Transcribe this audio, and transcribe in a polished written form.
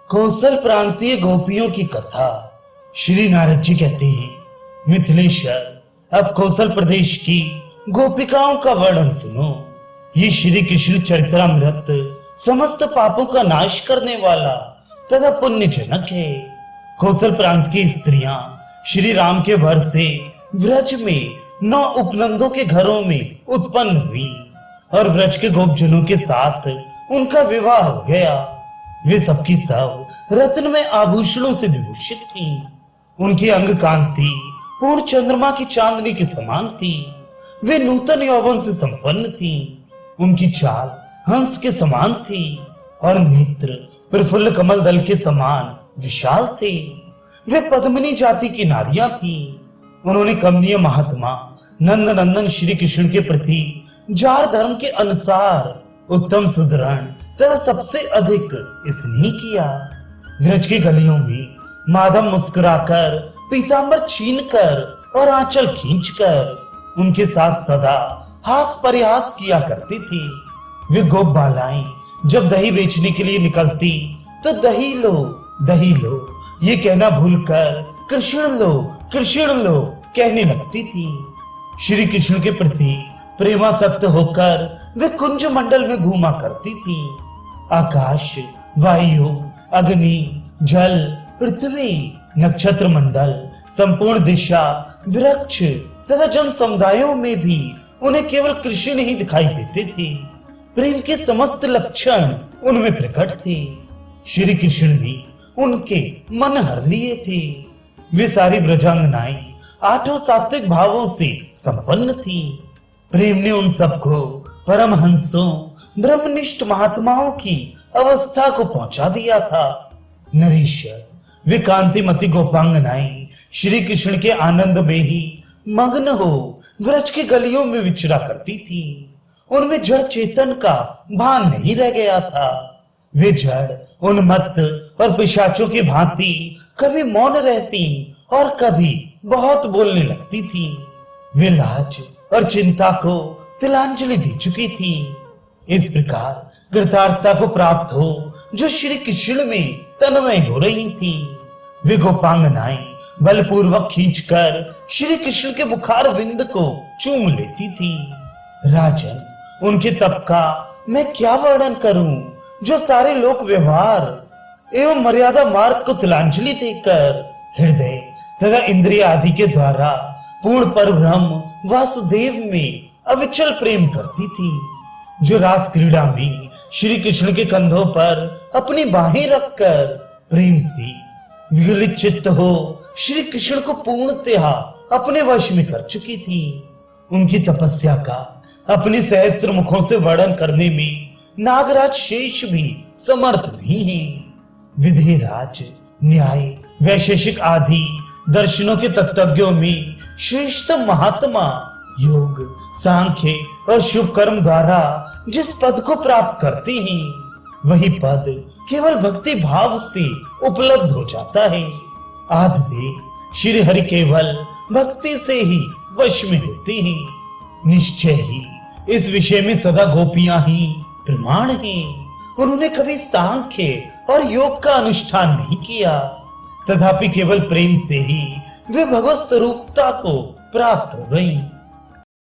कौशल प्रांतीय गोपियों की कथा। श्री नारद जी कहते हैं, मिथिलेश्वर, अब कौशल प्रदेश की गोपिकाओं का वर्णन सुनो। ये श्री कृष्ण चरित्रामृत समस्त पापों का नाश करने वाला तथा पुण्य जनक है। कौशल प्रांत की स्त्रियां श्री राम के वर से व्रज में 9 उपनंदों के घरों में उत्पन्न हुई और व्रज के गोपजनों के साथ उनका विवाह हो गया। वे सबकी सब रत्न में आभूषणों से विभूषित थीं। उनकी अंग कांति पूर्ण चंद्रमा की चांदनी के समान थी। वे नूतन यौवन से संपन्न थीं। उनकी चाल हंस के समान थी और नेत्र प्रफुल्ल कमल दल के समान विशाल थे। वे पद्मिनी जाति की नारियां थीं। उन्होंने कमनीय महात्मा नंद नंदन श्री कृष्ण के प्रति जार धर्म के अनुसार उत्तम सुधरण तथा सबसे अधिक स्नेह किया। व्रज की गलियों में माधव मुस्कुराकर पीतांबर छीनकर और आंचल खींचकर उनके साथ सदा हास परिहास किया करती थी। वे गोप बालाएं जब दही बेचने के लिए निकलती तो दही लो ये कहना भूलकर कृष्ण लो कहने लगती थी। श्री कृष्ण के प्रति प्रेमासक्त होकर वे कुंज मंडल में घूमा करती थी। आकाश, वायु, अग्नि, जल, पृथ्वी, नक्षत्र मंडल, संपूर्ण दिशा, वृक्ष तथा जन समुदायों में भी उन्हें केवल कृष्ण ही दिखाई देते थे। प्रेम के समस्त लक्षण उनमें प्रकट थे। श्री कृष्ण भी उनके मन हर लिए थे। वे सारी व्रजांगनाएं 8 सात्विक भावों से संपन्न थी। प्रेम ने उन सबको परमहंसों ब्रह्मनिष्ठ महात्माओं की अवस्था को पहुंचा दिया था। नरेश्वर, वे कांतिमती गोपांगनाएं श्री कृष्ण के आनंद में ही मग्न हो व्रज की गलियों में विचरा करती थी। उनमें जड़ चेतन का भान नहीं रह गया था। वे जड़, उन्मत्त और पिशाचों की भांति कभी मौन रहती और कभी बहुत बोलने लगती थी। वे लाज और चिंता को तिलांजलि दे चुकी थी। इस प्रकार कृतार्थता को प्राप्त हो जो श्री कृष्ण में तन्मय हो रही थी। वे गोपांगनाएं बलपूर्वक खींचकर श्री कृष्ण के मुखार विंद को चूम लेती थी। राजन, उनके तप का मैं क्या वर्णन करूं, जो सारे लोक व्यवहार एवं मर्यादा मार्ग को तिलांजलि देकर हृदय तथा इंद्रिय आदि के द्वारा पूर्ण पर ब्रह्म वासुदेव में अविचल प्रेम करती थी। जो रास क्रीड़ा में श्री कृष्ण के कंधों पर अपनी बाहें रखकर प्रेम से विगलित चित्त हो श्री कृष्ण को पूर्णतः अपने वश में कर चुकी थी। उनकी तपस्या का अपने सहस्त्र मुखों से वर्णन करने में नागराज शेष भी समर्थ नहीं है। विधिराज, न्याय, वैशेषिक आदि दर्शनों के तत्वज्ञों में श्रेष्ठतम महात्मा योग, सांख्य और शुभ कर्म द्वारा जिस पद को प्राप्त करते हैं वही पद केवल भक्ति भाव से उपलब्ध हो जाता है। आदिदेव श्री हरि केवल भक्ति से ही वश में होते हैं। निश्चय ही इस विषय में सदा गोपियां ही प्रमाण हैं। उन्होंने कभी सांख्य और योग का अनुष्ठान नहीं किया, तथापि केवल प्रेम से ही वे भगवत स्वरूपता को प्राप्त हो गईं।